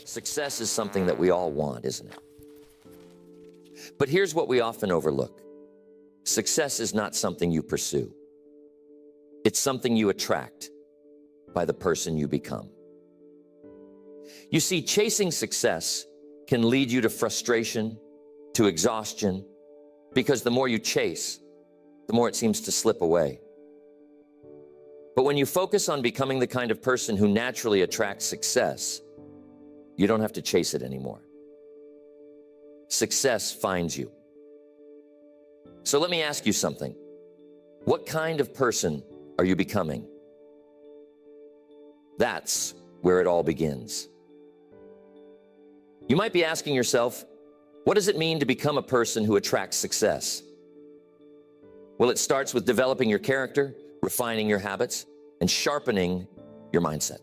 Success is something that we all want, isn't it? But here's what we often overlook. Success is not something you pursue. It's something you attract by the person you become. You see, chasing success can lead you to frustration, to exhaustion, because the more you chase, the more it seems to slip away. But when you focus on becoming the kind of person who naturally attracts success, you don't have to chase it anymore. Success finds you. So let me ask you something. What kind of person are you becoming? That's where it all begins. You might be asking yourself, what does it mean to become a person who attracts success? Well, it starts with developing your character, refining your habits, and sharpening your mindset.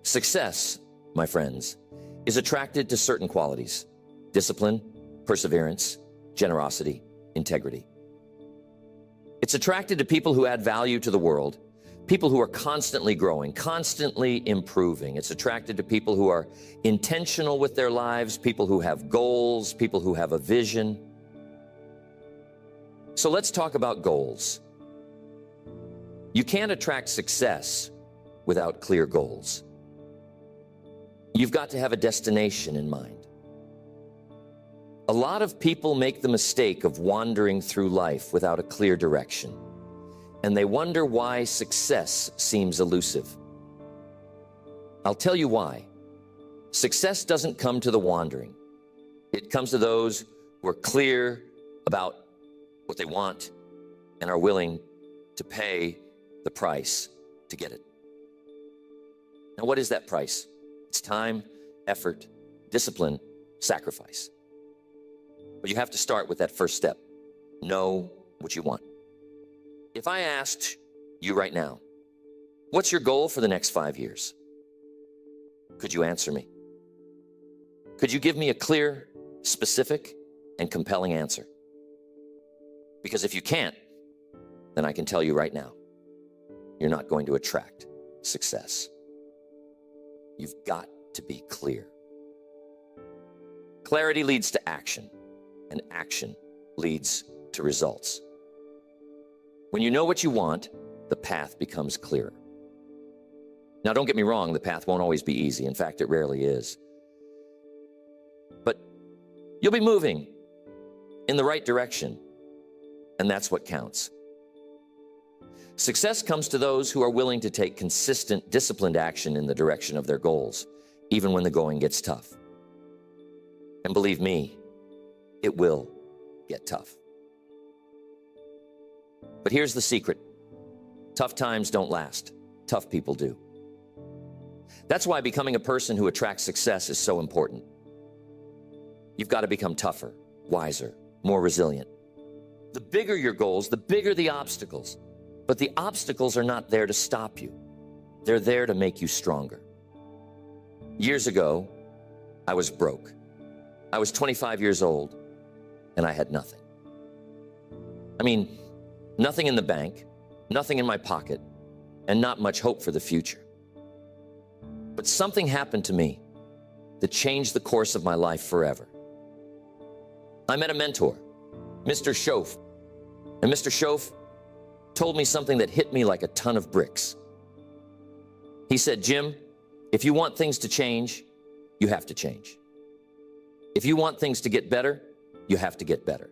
Success, my friends, is attracted to certain qualities: discipline, perseverance, generosity, integrity. It's attracted to people who add value to the world, people who are constantly growing, constantly improving. It's attracted to people who are intentional with their lives, people who have goals, people who have a vision. So let's talk about goals. You can't attract success without clear goals. You've got to have a destination in mind. A lot of people make the mistake of wandering through life without a clear direction, and they wonder why success seems elusive. I'll tell you why. Success doesn't come to the wandering. It comes to those who are clear about what they want and are willing to pay the price to get it. Now, what is that price? It's time, effort, discipline, sacrifice. But you have to start with that first step. Know what you want. If I asked you right now, what's your goal for the next 5 years? Could you answer me? Could you give me a clear, specific, and compelling answer? Because if you can't, then I can tell you right now, you're not going to attract success. You've got to be clear. Clarity leads to action, and action leads to results. When you know what you want, the path becomes clearer. Now, don't get me wrong, the path won't always be easy. In fact, it rarely is. But you'll be moving in the right direction, and that's what counts. Success comes to those who are willing to take consistent, disciplined action in the direction of their goals, even when the going gets tough. And believe me, it will get tough. But here's the secret. Tough times don't last. Tough people do. That's why becoming a person who attracts success is so important. You've got to become tougher, wiser, more resilient. The bigger your goals, the bigger the obstacles. But the obstacles are not there to stop you. They're there to make you stronger. Years ago, I was broke. I was 25 years old, and I had nothing. I mean, nothing in the bank, nothing in my pocket, and not much hope for the future. But something happened to me that changed the course of my life forever. I met a mentor, Mr. Schoaf. And Mr. Schoaf told me something that hit me like a ton of bricks. He said, Jim, if you want things to change, you have to change. If you want things to get better, you have to get better.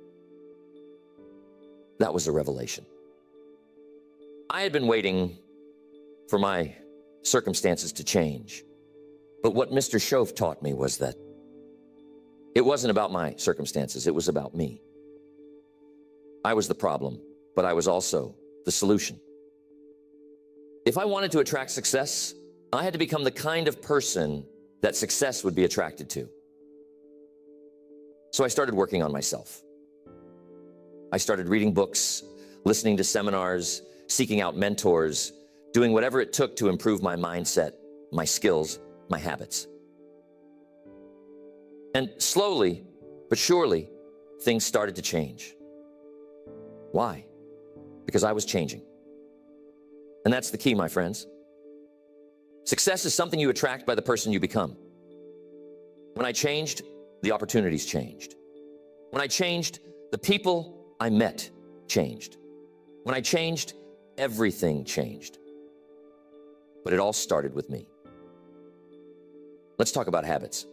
That was a revelation. I had been waiting for my circumstances to change. But what Mr. Schoaf taught me was that it wasn't about my circumstances, it was about me. I was the problem, but I was also the solution. If I wanted to attract success, I had to become the kind of person that success would be attracted to. So I started working on myself. I started reading books, listening to seminars, seeking out mentors, doing whatever it took to improve my mindset, my skills, my habits. And slowly but surely, things started to change. Why? Because I was changing. And that's the key, my friends. Success is something you attract by the person you become. When I changed, the opportunities changed. When I changed, the people I met changed. When I changed, everything changed. But it all started with me. Let's talk about habits.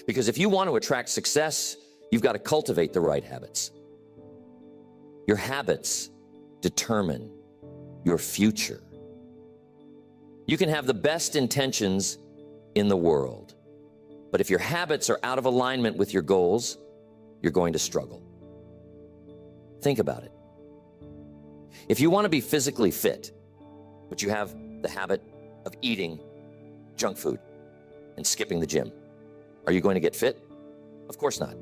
Because if you want to attract success, you've got to cultivate the right habits. Your habits determine your future. You can have the best intentions in the world, but if your habits are out of alignment with your goals, you're going to struggle. Think about it. If you want to be physically fit, but you have the habit of eating junk food and skipping the gym, are you going to get fit? Of course not.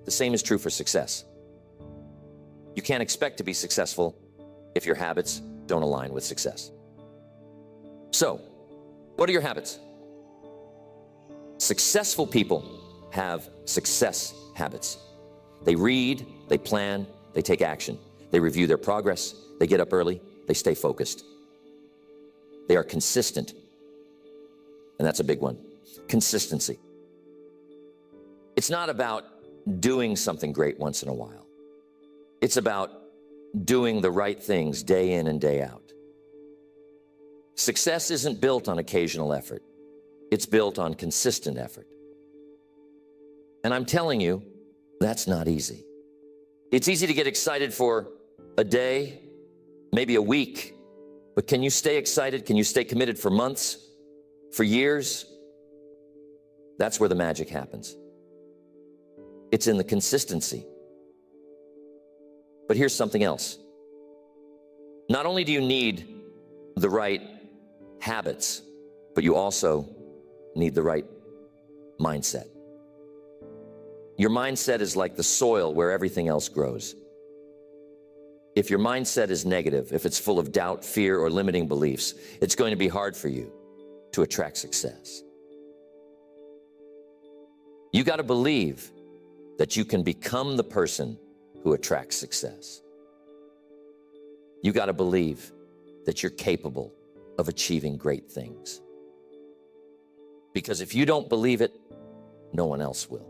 The same is true for success. You can't expect to be successful if your habits don't align with success. So, what are your habits? Successful people have success habits. They read, they plan, they take action. They review their progress, they get up early, they stay focused. They are consistent. And that's a big one. Consistency. It's not about doing something great once in a while. It's about doing the right things day in and day out. Success isn't built on occasional effort. It's built on consistent effort. And I'm telling you, that's not easy. It's easy to get excited for a day, maybe a week, but can you stay excited? Can you stay committed for months, for years? That's where the magic happens. It's in the consistency. But here's something else. Not only do you need the right habits, but you also need the right mindset. Your mindset is like the soil where everything else grows. If your mindset is negative, if it's full of doubt, fear, or limiting beliefs, it's going to be hard for you to attract success. You got to believe that you can become the person who attracts success. You got to believe that you're capable of achieving great things. Because if you don't believe it, no one else will.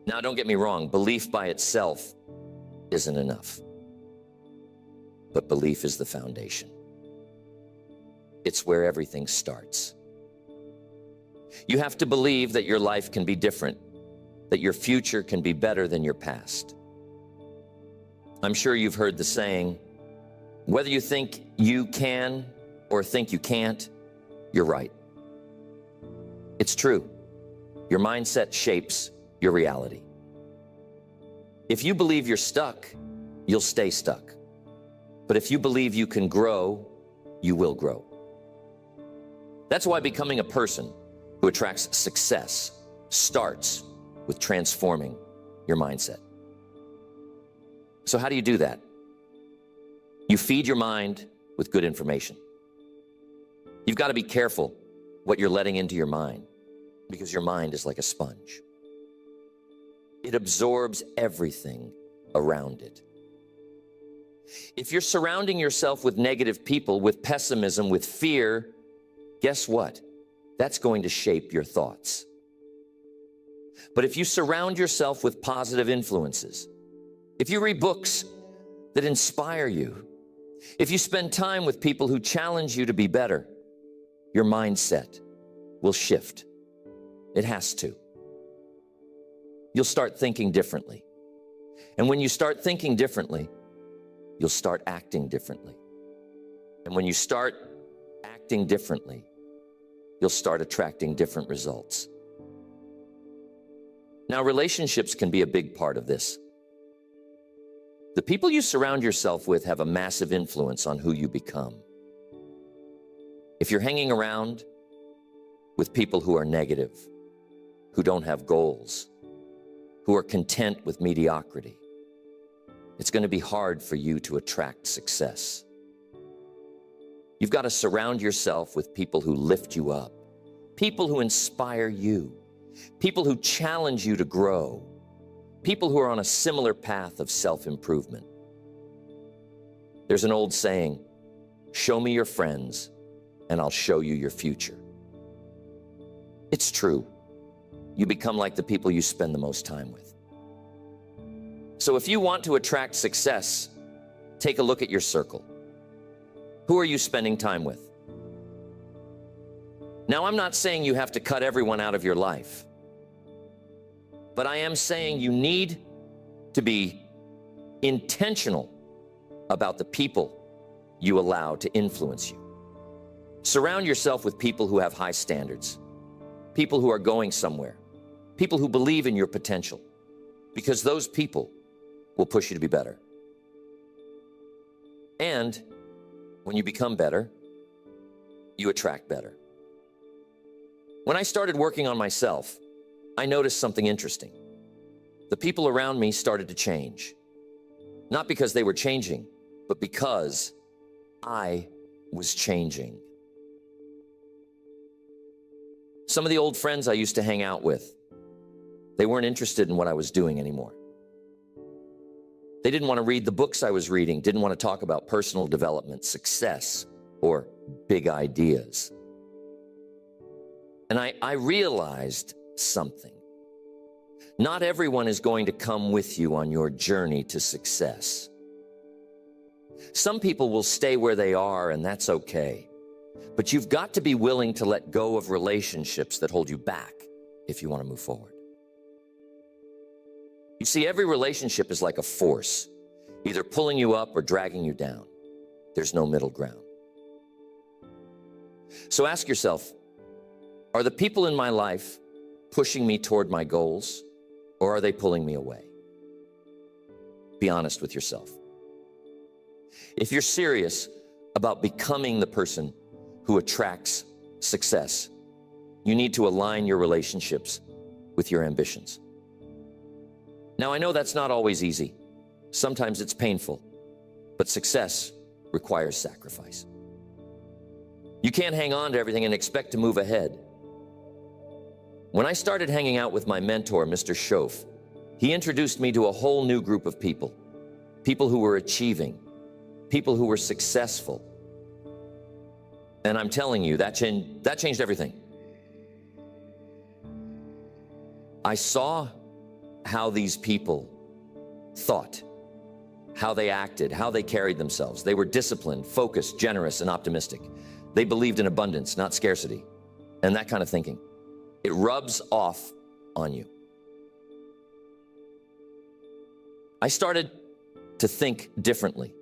Now, don't get me wrong, belief by itself isn't enough. But belief is the foundation. It's where everything starts. You have to believe that your life can be different, that your future can be better than your past. I'm sure you've heard the saying, whether you think you can or think you can't, you're right. It's true. Your mindset shapes your reality. If you believe you're stuck, you'll stay stuck. But if you believe you can grow, you will grow. That's why becoming a person who attracts success starts with transforming your mindset. So how do you do that? You feed your mind with good information. You've got to be careful what you're letting into your mind, because your mind is like a sponge. It absorbs everything around it. If you're surrounding yourself with negative people, with pessimism, with fear, guess what? That's going to shape your thoughts. But if you surround yourself with positive influences, if you read books that inspire you, if you spend time with people who challenge you to be better, your mindset will shift. It has to. You'll start thinking differently. And when you start thinking differently, you'll start acting differently. And when you start acting differently, you'll start attracting different results. Now, relationships can be a big part of this. The people you surround yourself with have a massive influence on who you become. If you're hanging around with people who are negative, who don't have goals, who are content with mediocrity, it's going to be hard for you to attract success. You've got to surround yourself with people who lift you up, people who inspire you, people who challenge you to grow, people who are on a similar path of self-improvement. There's an old saying, show me your friends and I'll show you your future. It's true. You become like the people you spend the most time with. So if you want to attract success, take a look at your circle. Who are you spending time with? Now, I'm not saying you have to cut everyone out of your life, but I am saying you need to be intentional about the people you allow to influence you. Surround yourself with people who have high standards, people who are going somewhere, people who believe in your potential, because those people will push you to be better. And when you become better, you attract better. When I started working on myself, I noticed something interesting. The people around me started to change. Not because they were changing, but because I was changing. Some of the old friends I used to hang out with, they weren't interested in what I was doing anymore. They didn't want to read the books I was reading, didn't want to talk about personal development, success, or big ideas. And I realized something. Not everyone is going to come with you on your journey to success. Some people will stay where they are, and that's okay. But you've got to be willing to let go of relationships that hold you back if you want to move forward. You see, every relationship is like a force, either pulling you up or dragging you down. There's no middle ground. So ask yourself, are the people in my life pushing me toward my goals, or are they pulling me away? Be honest with yourself. If you're serious about becoming the person who attracts success, you need to align your relationships with your ambitions. Now, I know that's not always easy. Sometimes it's painful, but success requires sacrifice. You can't hang on to everything and expect to move ahead. When I started hanging out with my mentor, Mr. Schoaf, he introduced me to a whole new group of people. People who were achieving, people who were successful. And I'm telling you, that changed everything. I saw how these people thought, how they acted, how they carried themselves. They were disciplined, focused, generous, and optimistic. They believed in abundance, not scarcity, and that kind of thinking. It rubs off on you. I started to think differently,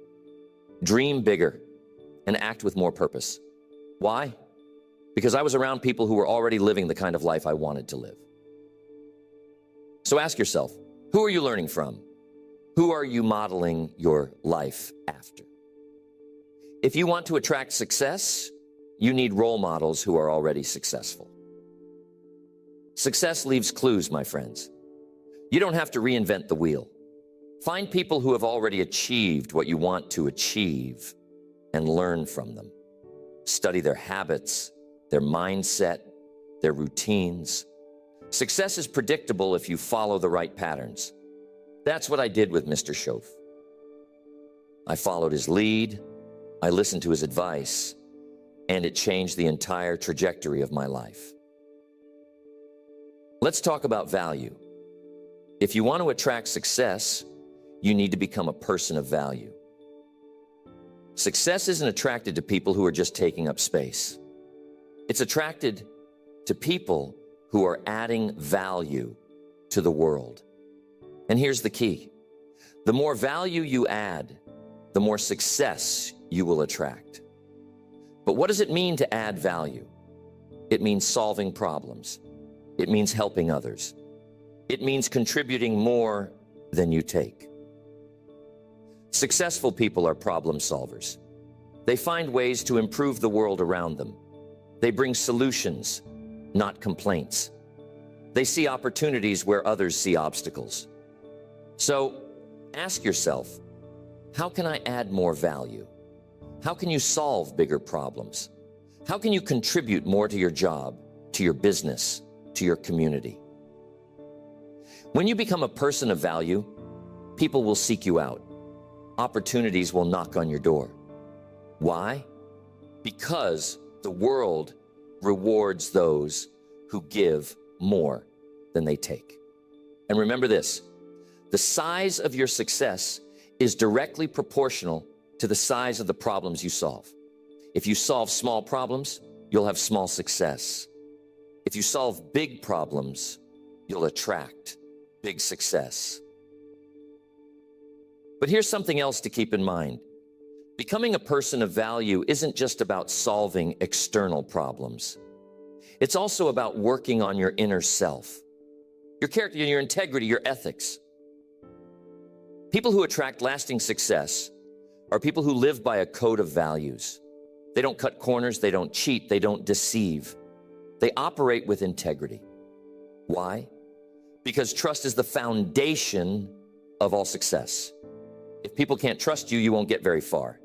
dream bigger, and act with more purpose. Why? Because I was around people who were already living the kind of life I wanted to live. So ask yourself, who are you learning from? Who are you modeling your life after? If you want to attract success, you need role models who are already successful. Success leaves clues, my friends. You don't have to reinvent the wheel. Find people who have already achieved what you want to achieve and learn from them. Study their habits, their mindset, their routines. Success is predictable if you follow the right patterns. That's what I did with Mr. Schoaf. I followed his lead, I listened to his advice, and it changed the entire trajectory of my life. Let's talk about value. If you want to attract success, you need to become a person of value. Success isn't attracted to people who are just taking up space. It's attracted to people who are adding value to the world. And here's the key. The more value you add, the more success you will attract. But what does it mean to add value? It means solving problems. It means helping others. It means contributing more than you take. Successful people are problem solvers. They find ways to improve the world around them. They bring solutions, not complaints. They see opportunities where others see obstacles. So ask yourself, how can I add more value? How can you solve bigger problems? How can you contribute more to your job, to your business, to your community? When you become a person of value, people will seek you out. Opportunities will knock on your door. Why? Because The world rewards those who give more than they take. And remember this, the size of your success is directly proportional to the size of the problems you solve. If you solve small problems, you'll have small success. If you solve big problems, you'll attract big success. But here's something else to keep in mind. Becoming a person of value isn't just about solving external problems. It's also about working on your inner self, your character, your integrity, your ethics. People who attract lasting success are people who live by a code of values. They don't cut corners, they don't cheat, they don't deceive. They operate with integrity. Why? Because trust is the foundation of all success. If people can't trust you, you won't get very far.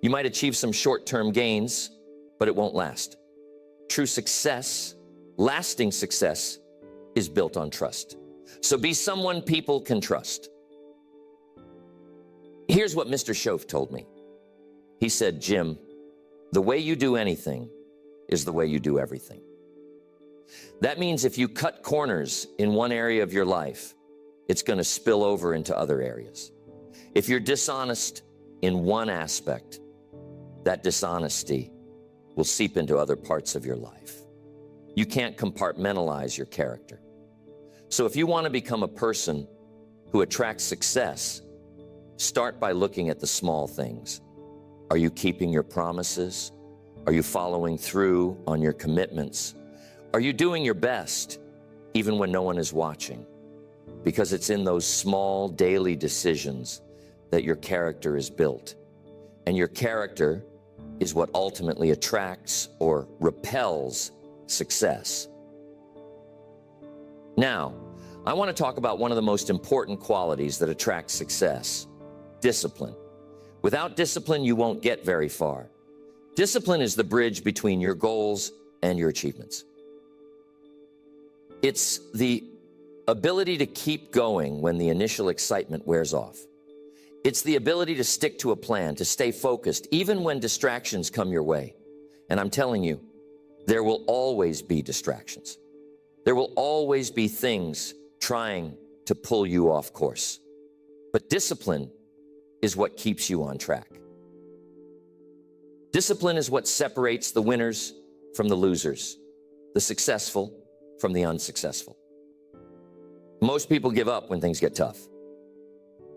You might achieve some short-term gains, but it won't last. True success, lasting success, is built on trust. So be someone people can trust. Here's what Mr. Shoaff told me. He said, Jim, the way you do anything is the way you do everything. That means if you cut corners in one area of your life, it's going to spill over into other areas. If you're dishonest in one aspect, that dishonesty will seep into other parts of your life. You can't compartmentalize your character. So if you want to become a person who attracts success, start by looking at the small things. Are you keeping your promises? Are you following through on your commitments? Are you doing your best even when no one is watching? Because it's in those small daily decisions that your character is built. And your character is what ultimately attracts or repels success. Now, I want to talk about one of the most important qualities that attracts success: discipline. Without discipline, you won't get very far. Discipline is the bridge between your goals and your achievements. It's the ability to keep going when the initial excitement wears off. It's the ability to stick to a plan, to stay focused, even when distractions come your way. And I'm telling you, there will always be distractions. There will always be things trying to pull you off course. But discipline is what keeps you on track. Discipline is what separates the winners from the losers, the successful from the unsuccessful. Most people give up when things get tough.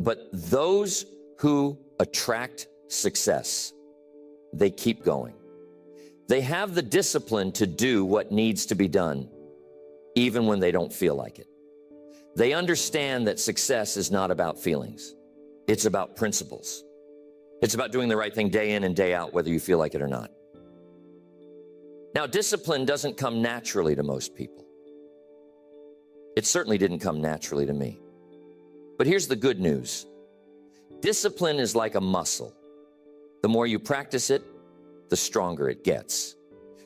But those who attract success, they keep going. They have the discipline to do what needs to be done, even when they don't feel like it. They understand that success is not about feelings. It's about principles. It's about doing the right thing day in and day out, whether you feel like it or not. Now, discipline doesn't come naturally to most people. It certainly didn't come naturally to me. But here's the good news. Discipline is like a muscle. The more you practice it, the stronger it gets.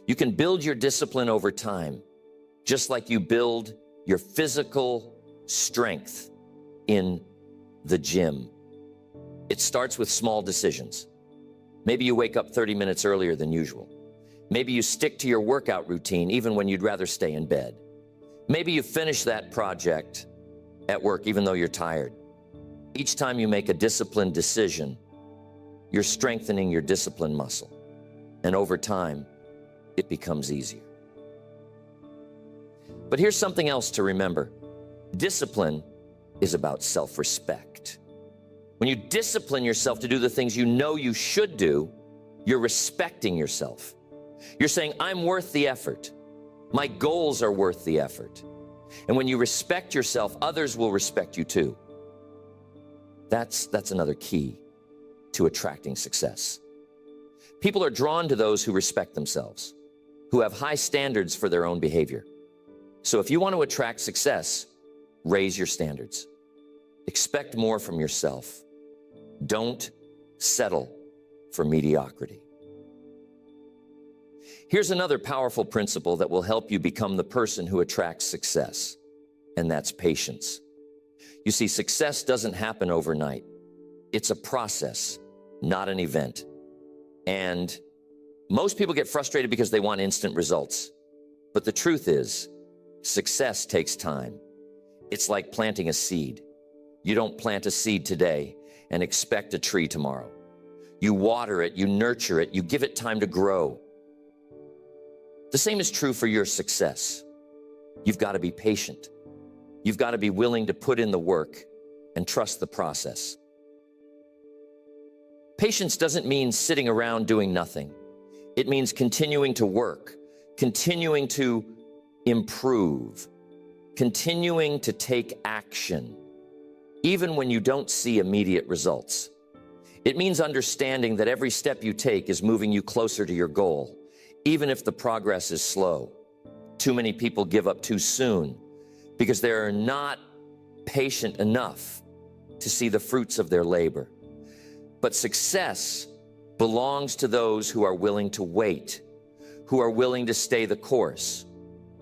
You can build your discipline over time, just like you build your physical strength in the gym. It starts with small decisions. Maybe you wake up 30 minutes earlier than usual. Maybe you stick to your workout routine even when you'd rather stay in bed. Maybe you finish that project at work even though you're tired. Each time you make a disciplined decision, you're strengthening your discipline muscle. And over time, it becomes easier. But here's something else to remember. Discipline is about self-respect. When you discipline yourself to do the things you know you should do, you're respecting yourself. You're saying, I'm worth the effort. My goals are worth the effort. And when you respect yourself, others will respect you too. That's another key to attracting success. People are drawn to those who respect themselves, who have high standards for their own behavior. So if you want to attract success, raise your standards. Expect more from yourself. Don't settle for mediocrity. Here's another powerful principle that will help you become the person who attracts success, and that's patience. You see, success doesn't happen overnight. It's a process, not an event. And Most people get frustrated because they want instant results. But the truth is, success takes time. It's like planting a seed. You don't plant a seed today and expect a tree tomorrow. You water it, you nurture it, you give it time to grow. The same is true for your success. You've got to be patient. You've got to be willing to put in the work and trust the process. Patience doesn't mean sitting around doing nothing. It means continuing to work, continuing to improve, continuing to take action, even when you don't see immediate results. It means understanding that every step you take is moving you closer to your goal, even if the progress is slow. Too many people give up too soon because they are not patient enough to see the fruits of their labor. But success belongs to those who are willing to wait, who are willing to stay the course,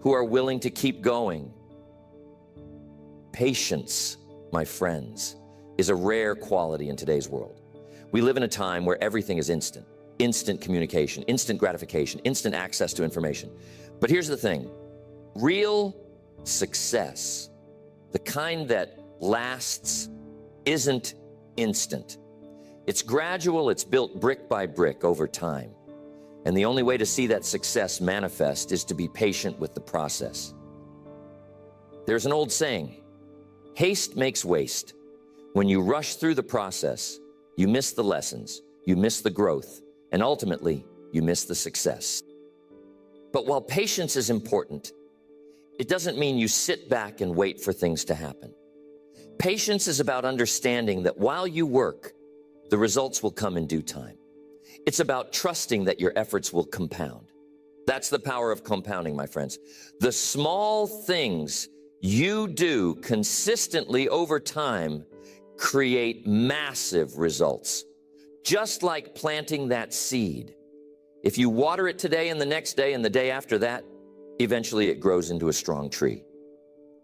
who are willing to keep going. Patience, my friends, is a rare quality in today's world. We live in a time where everything is instant. Instant communication, instant gratification, instant access to information. But here's the thing. Real success, the kind that lasts, isn't instant. It's gradual, it's built brick by brick over time. And the only way to see that success manifest is to be patient with the process. There's an old saying, haste makes waste. When you rush through the process, you miss the lessons, you miss the growth, and ultimately, you miss the success. But while patience is important, it doesn't mean you sit back and wait for things to happen. Patience is about understanding that while you work, the results will come in due time. It's about trusting that your efforts will compound. That's the power of compounding, my friends. The small things you do consistently over time create massive results. Just like planting that seed. If you water it today and the next day and the day after that, eventually it grows into a strong tree.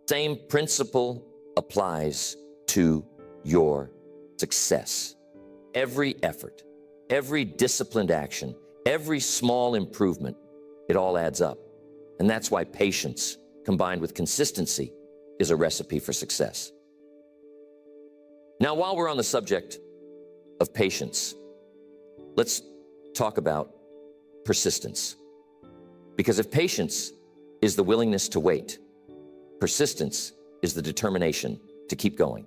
Same principle applies to your success. Every effort, every disciplined action, every small improvement, it all adds up. And that's why patience combined with consistency is a recipe for success. Now, while we're on the subject of patience, let's talk about persistence. Because if patience is the willingness to wait, persistence is the determination to keep going,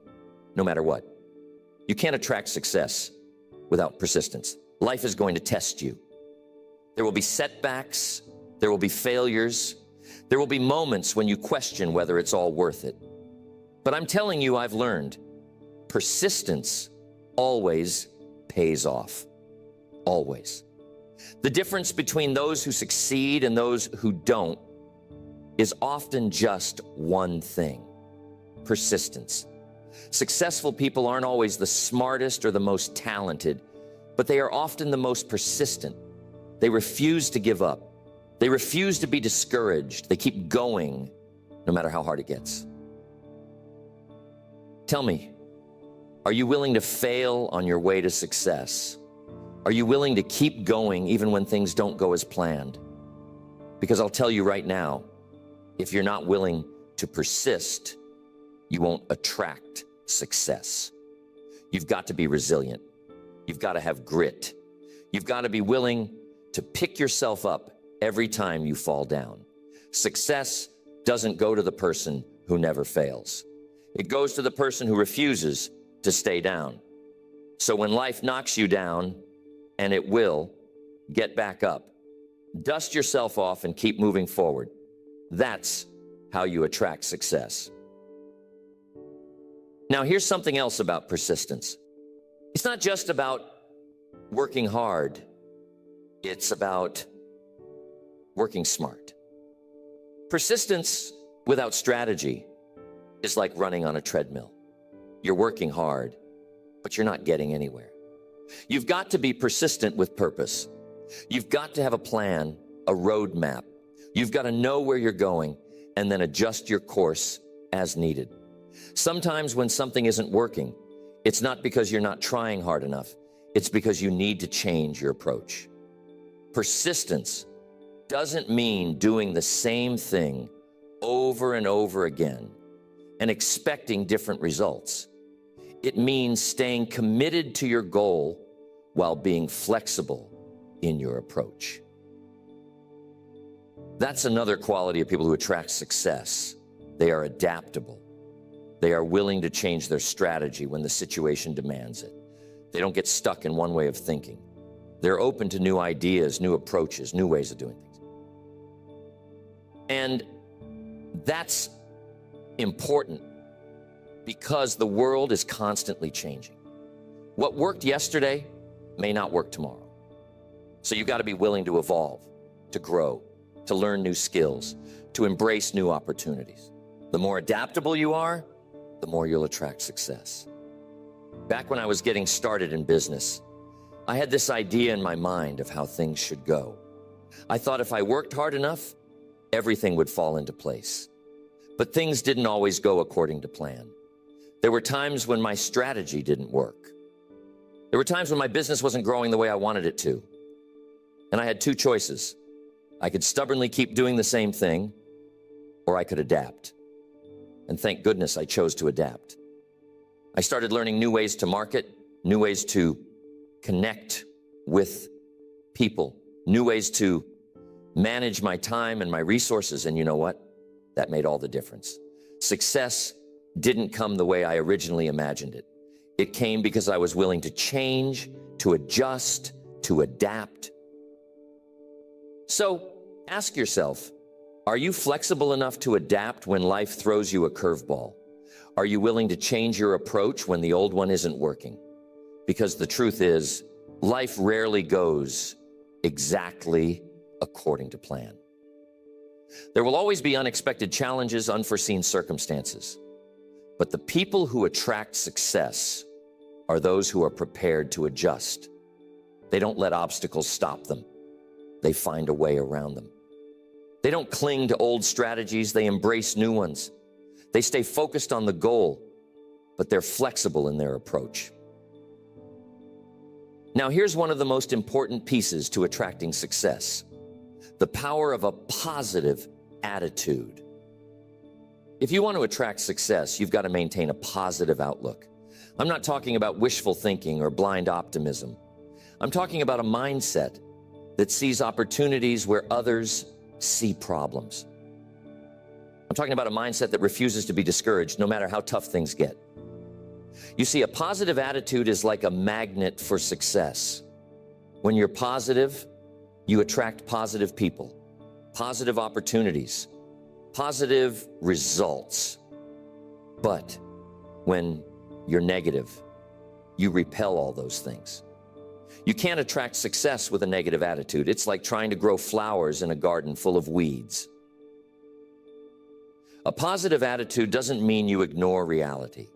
no matter what. You can't attract success without persistence. Life is going to test you. There will be setbacks, there will be failures, there will be moments when you question whether it's all worth it. But I'm telling you, I've learned, persistence always pays off. Always. The difference between those who succeed and those who don't is often just one thing: persistence. Successful people aren't always the smartest or the most talented, but they are often the most persistent. They refuse to give up. They refuse to be discouraged. They keep going no matter how hard it gets. Tell me, are you willing to fail on your way to success? Are you willing to keep going even when things don't go as planned? Because I'll tell you right now, if you're not willing to persist, you won't attract success. You've got to be resilient. You've got to have grit. You've got to be willing to pick yourself up every time you fall down. Success doesn't go to the person who never fails. It goes to the person who refuses to stay down. So when life knocks you down, and it will, get back up. Dust yourself off and keep moving forward. That's how you attract success. Now, here's something else about persistence. It's not just about working hard. It's about working smart. Persistence without strategy is like running on a treadmill. You're working hard, but you're not getting anywhere. You've got to be persistent with purpose. You've got to have a plan, a roadmap. You've got to know where you're going and then adjust your course as needed. Sometimes when something isn't working, it's not because you're not trying hard enough. It's because you need to change your approach. Persistence doesn't mean doing the same thing over and over again and expecting different results. It means staying committed to your goal while being flexible in your approach. That's another quality of people who attract success. They are adaptable. They are willing to change their strategy when the situation demands it. They don't get stuck in one way of thinking. They're open to new ideas, new approaches, new ways of doing things. And that's important because the world is constantly changing. What worked yesterday may not work tomorrow. So you've got to be willing to evolve, to grow, to learn new skills, to embrace new opportunities. The more adaptable you are, the more you'll attract success. Back when I was getting started in business, I had this idea in my mind of how things should go. I thought if I worked hard enough, everything would fall into place. But things didn't always go according to plan. There were times when my strategy didn't work. There were times when my business wasn't growing the way I wanted it to. And I had two choices. I could stubbornly keep doing the same thing, or I could adapt. And thank goodness I chose to adapt. I started learning new ways to market, new ways to connect with people, new ways to manage my time and my resources. And you know what? That made all the difference. Success didn't come the way I originally imagined it. It came because I was willing to change, to adjust, to adapt. So ask yourself, are you flexible enough to adapt when life throws you a curveball? Are you willing to change your approach when the old one isn't working? Because the truth is, life rarely goes exactly according to plan. There will always be unexpected challenges, unforeseen circumstances. But the people who attract success are those who are prepared to adjust. They don't let obstacles stop them. They find a way around them. They don't cling to old strategies, they embrace new ones. They stay focused on the goal, but they're flexible in their approach. Now, here's one of the most important pieces to attracting success: the power of a positive attitude. If you want to attract success, you've got to maintain a positive outlook. I'm not talking about wishful thinking or blind optimism. I'm talking about a mindset that sees opportunities where others see problems. I'm talking about a mindset that refuses to be discouraged no matter how tough things get. You see, a positive attitude is like a magnet for success. When you're positive, you attract positive people, positive opportunities, positive results. But when you're negative, you repel all those things. You can't attract success with a negative attitude. It's like trying to grow flowers in a garden full of weeds. A positive attitude doesn't mean you ignore reality.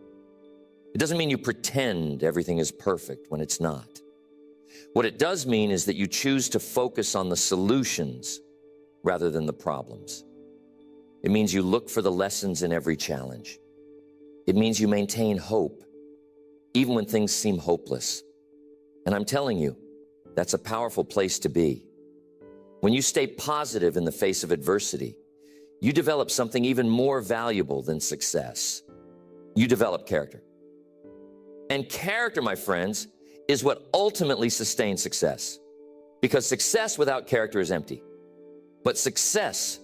It doesn't mean you pretend everything is perfect when it's not. What it does mean is that you choose to focus on the solutions rather than the problems. It means you look for the lessons in every challenge. It means you maintain hope, even when things seem hopeless. And I'm telling you, that's a powerful place to be. When you stay positive in the face of adversity, you develop something even more valuable than success. You develop character. And character, my friends, is what ultimately sustains success. Because success without character is empty. But success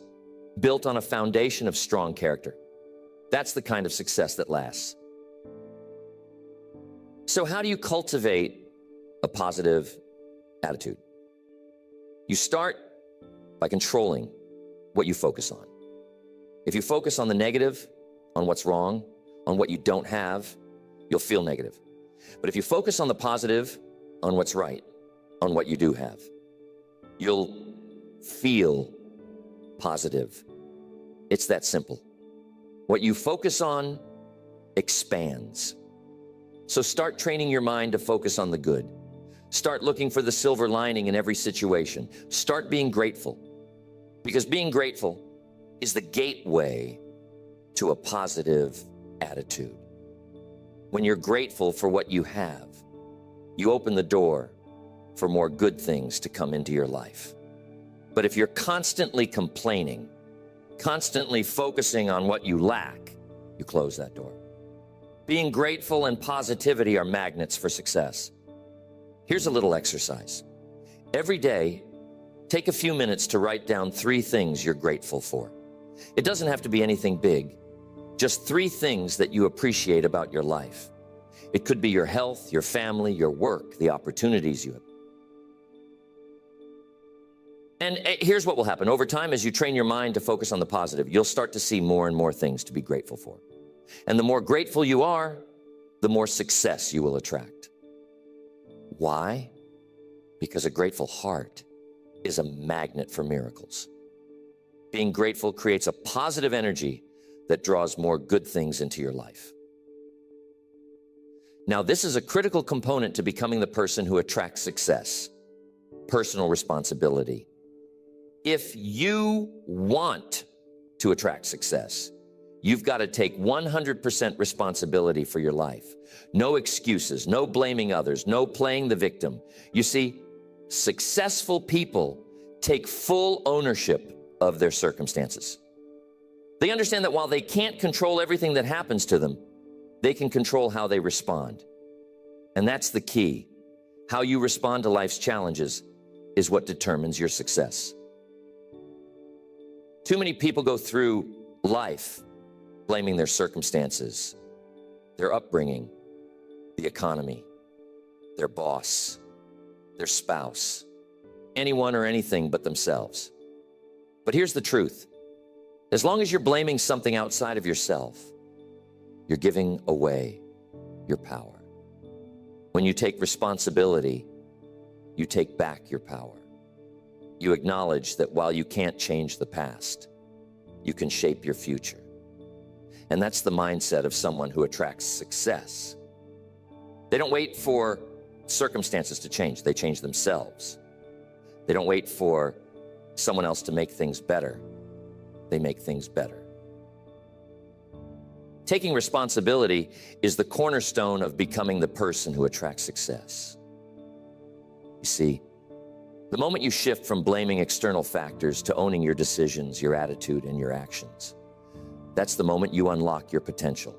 built on a foundation of strong character, that's the kind of success that lasts. So how do you cultivate a positive attitude? You start by controlling what you focus on. If you focus on the negative, on what's wrong, on what you don't have, you'll feel negative. But if you focus on the positive, on what's right, on what you do have, you'll feel positive. It's that simple. What you focus on expands. So start training your mind to focus on the good. Start looking for the silver lining in every situation. Start being grateful, because being grateful is the gateway to a positive attitude. When you're grateful for what you have, you open the door for more good things to come into your life. But if you're constantly complaining, constantly focusing on what you lack, you close that door. Being grateful and positivity are magnets for success. Here's a little exercise. Every day, take a few minutes to write down 3 things you're grateful for. It doesn't have to be anything big, just 3 things that you appreciate about your life. It could be your health, your family, your work, the opportunities you have. And here's what will happen. Over time, as you train your mind to focus on the positive, you'll start to see more and more things to be grateful for. And the more grateful you are, the more success you will attract. Why? Because a grateful heart is a magnet for miracles. Being grateful creates a positive energy that draws more good things into your life. Now, this is a critical component to becoming the person who attracts success: personal responsibility. If you want to attract success, you've got to take 100% responsibility for your life. No excuses, no blaming others, no playing the victim. You see, successful people take full ownership of their circumstances. They understand that while they can't control everything that happens to them, they can control how they respond. And that's the key. How you respond to life's challenges is what determines your success. Too many people go through life blaming their circumstances, their upbringing, the economy, their boss, their spouse, anyone or anything but themselves. But here's the truth. As long as you're blaming something outside of yourself, you're giving away your power. When you take responsibility, you take back your power. You acknowledge that while you can't change the past, you can shape your future. And that's the mindset of someone who attracts success. They don't wait for circumstances to change. They change themselves. They don't wait for someone else to make things better. They make things better. Taking responsibility is the cornerstone of becoming the person who attracts success. You see, the moment you shift from blaming external factors to owning your decisions, your attitude, and your actions, that's the moment you unlock your potential.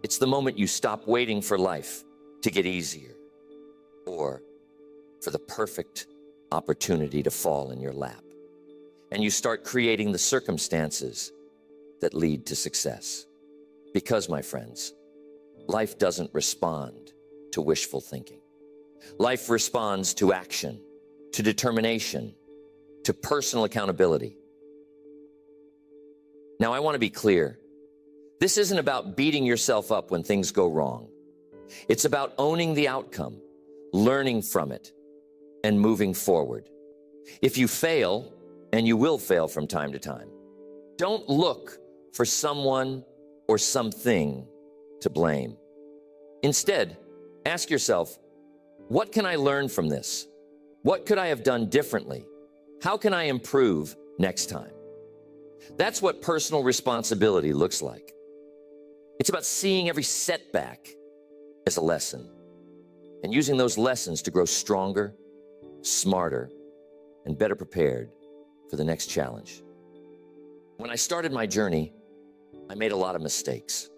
It's the moment you stop waiting for life to get easier or for the perfect opportunity to fall in your lap. And you start creating the circumstances that lead to success. Because, my friends, life doesn't respond to wishful thinking. Life responds to action, to determination, to personal accountability. Now, I want to be clear. This isn't about beating yourself up when things go wrong. It's about owning the outcome, learning from it, and moving forward. If you fail, and you will fail from time to time, don't look for someone or something to blame. Instead, ask yourself, what can I learn from this? What could I have done differently? How can I improve next time? That's what personal responsibility looks like. It's about seeing every setback as a lesson and using those lessons to grow stronger, smarter, and better prepared for the next challenge. When I started my journey, I made a lot of mistakes,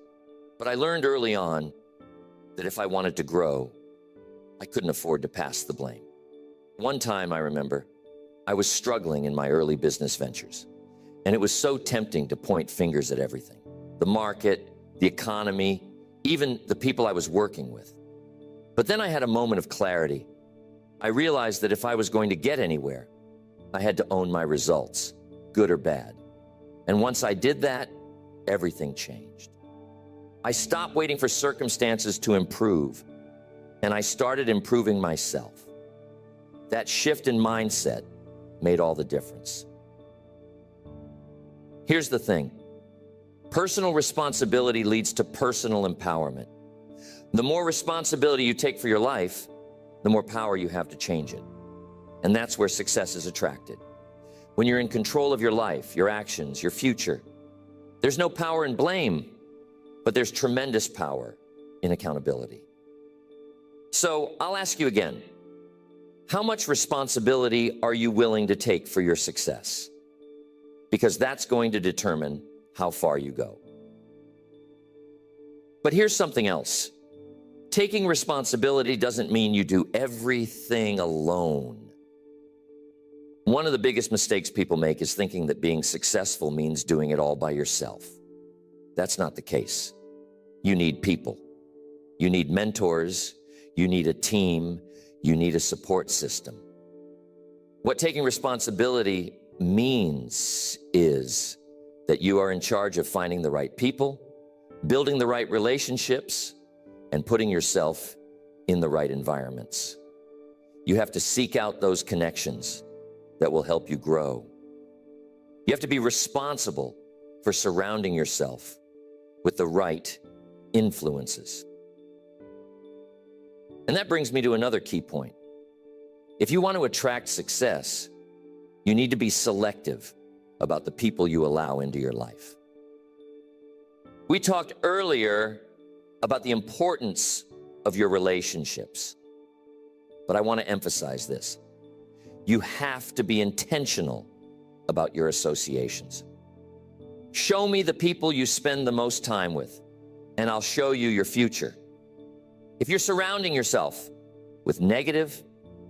but I learned early on that if I wanted to grow, I couldn't afford to pass the blame. One time, I remember, I was struggling in my early business ventures, and it was so tempting to point fingers at everything: the market, the economy, even the people I was working with. But then I had a moment of clarity. I realized that if I was going to get anywhere, I had to own my results, good or bad. And once I did that, everything changed. I stopped waiting for circumstances to improve, and I started improving myself. That shift in mindset made all the difference. Here's the thing. Personal responsibility leads to personal empowerment. The more responsibility you take for your life, the more power you have to change it. And that's where success is attracted. When you're in control of your life, your actions, your future, there's no power in blame, but there's tremendous power in accountability. So I'll ask you again, How much responsibility are you willing to take for your success? Because that's going to determine how far you go. But here's something else. Taking responsibility doesn't mean you do everything alone. One of the biggest mistakes people make is thinking that being successful means doing it all by yourself. That's not the case. You need people. You need mentors. You need a team. You need a support system. What taking responsibility means is that you are in charge of finding the right people, building the right relationships, and putting yourself in the right environments. You have to seek out those connections that will help you grow. You have to be responsible for surrounding yourself with the right influences. And that brings me to another key point. If you want to attract success, you need to be selective about the people you allow into your life. We talked earlier about the importance of your relationships, but I want to emphasize this. You have to be intentional about your associations. Show me the people you spend the most time with, and I'll show you your future. If you're surrounding yourself with negative,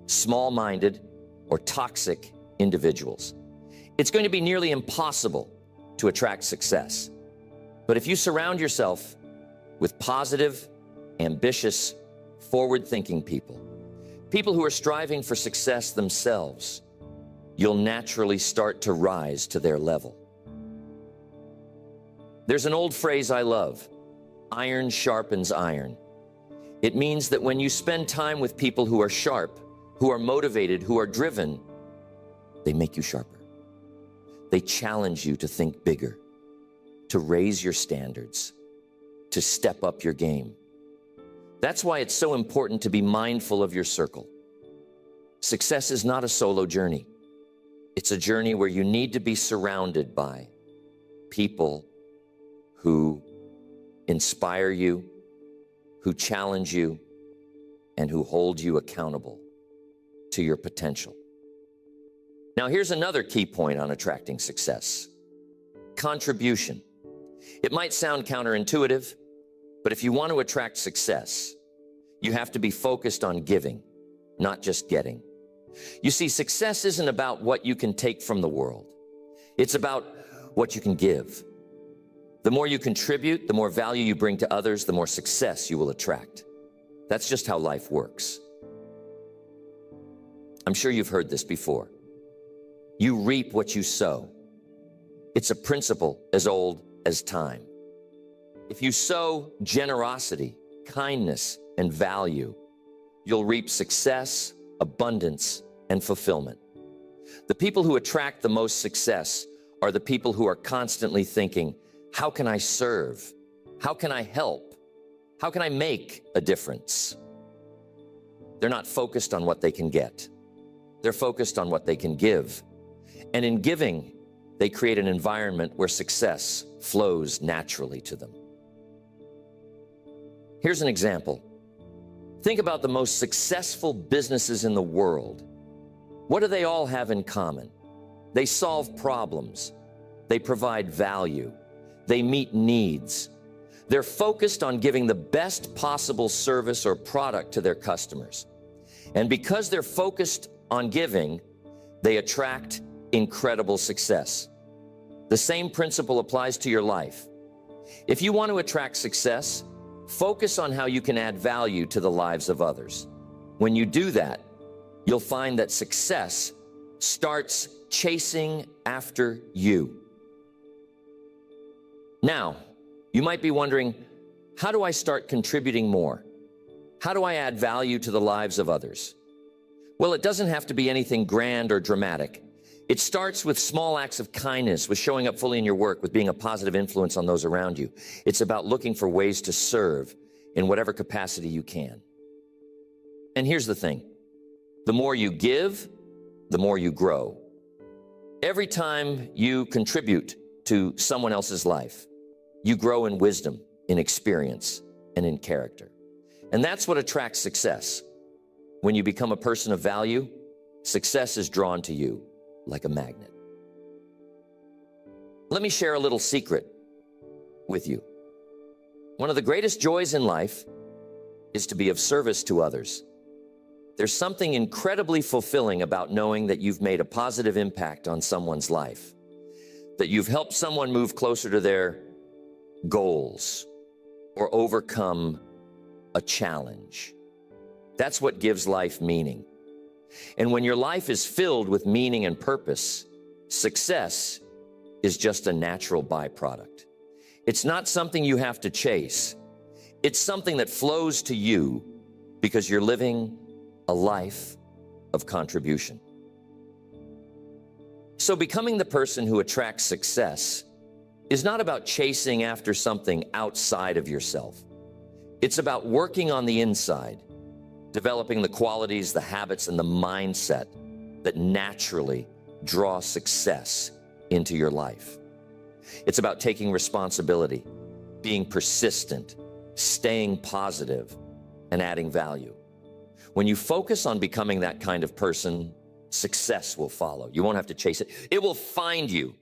small-minded, or toxic individuals, it's going to be nearly impossible to attract success. But if you surround yourself with positive, ambitious, forward-thinking people, people who are striving for success themselves, you'll naturally start to rise to their level. There's an old phrase I love, iron sharpens iron. It means that when you spend time with people who are sharp, who are motivated, who are driven, they make you sharper. They challenge you to think bigger, to raise your standards, to step up your game. That's why it's so important to be mindful of your circle. Success is not a solo journey. It's a journey where you need to be surrounded by people who inspire you, who challenge you, and who hold you accountable to your potential. Now, here's another key point on attracting success: contribution. It might sound counterintuitive, but if you want to attract success, you have to be focused on giving, not just getting. You see, success isn't about what you can take from the world. It's about what you can give. The more you contribute, the more value you bring to others, the more success you will attract. That's just how life works. I'm sure you've heard this before. You reap what you sow. It's a principle as old as time. If you sow generosity, kindness, and value, you'll reap success, abundance, and fulfillment. The people who attract the most success are the people who are constantly thinking, how can I serve? How can I help? How can I make a difference? They're not focused on what they can get. They're focused on what they can give. And in giving, they create an environment where success flows naturally to them. Here's an example. Think about the most successful businesses in the world. What do they all have in common? They solve problems. They provide value. They meet needs. They're focused on giving the best possible service or product to their customers. And because they're focused on giving, they attract incredible success. The same principle applies to your life. If you want to attract success, focus on how you can add value to the lives of others. When you do that, you'll find that success starts chasing after you. Now, you might be wondering, how do I start contributing more? How do I add value to the lives of others? Well, it doesn't have to be anything grand or dramatic. It starts with small acts of kindness, with showing up fully in your work, with being a positive influence on those around you. It's about looking for ways to serve in whatever capacity you can. And here's the thing. The more you give, the more you grow. Every time you contribute to someone else's life, you grow in wisdom, in experience, and in character. And that's what attracts success. When you become a person of value, success is drawn to you like a magnet. Let me share a little secret with you. One of the greatest joys in life is to be of service to others. There's something incredibly fulfilling about knowing that you've made a positive impact on someone's life, that you've helped someone move closer to their goals or overcome a challenge. That's what gives life meaning. And when your life is filled with meaning and purpose, success is just a natural byproduct. It's not something you have to chase. It's something that flows to you because you're living a life of contribution. So becoming the person who attracts success is not about chasing after something outside of yourself. It's about working on the inside, developing the qualities, the habits, and the mindset that naturally draw success into your life. It's about taking responsibility, being persistent, staying positive, and adding value. When you focus on becoming that kind of person, success will follow. You won't have to chase it. It will find you.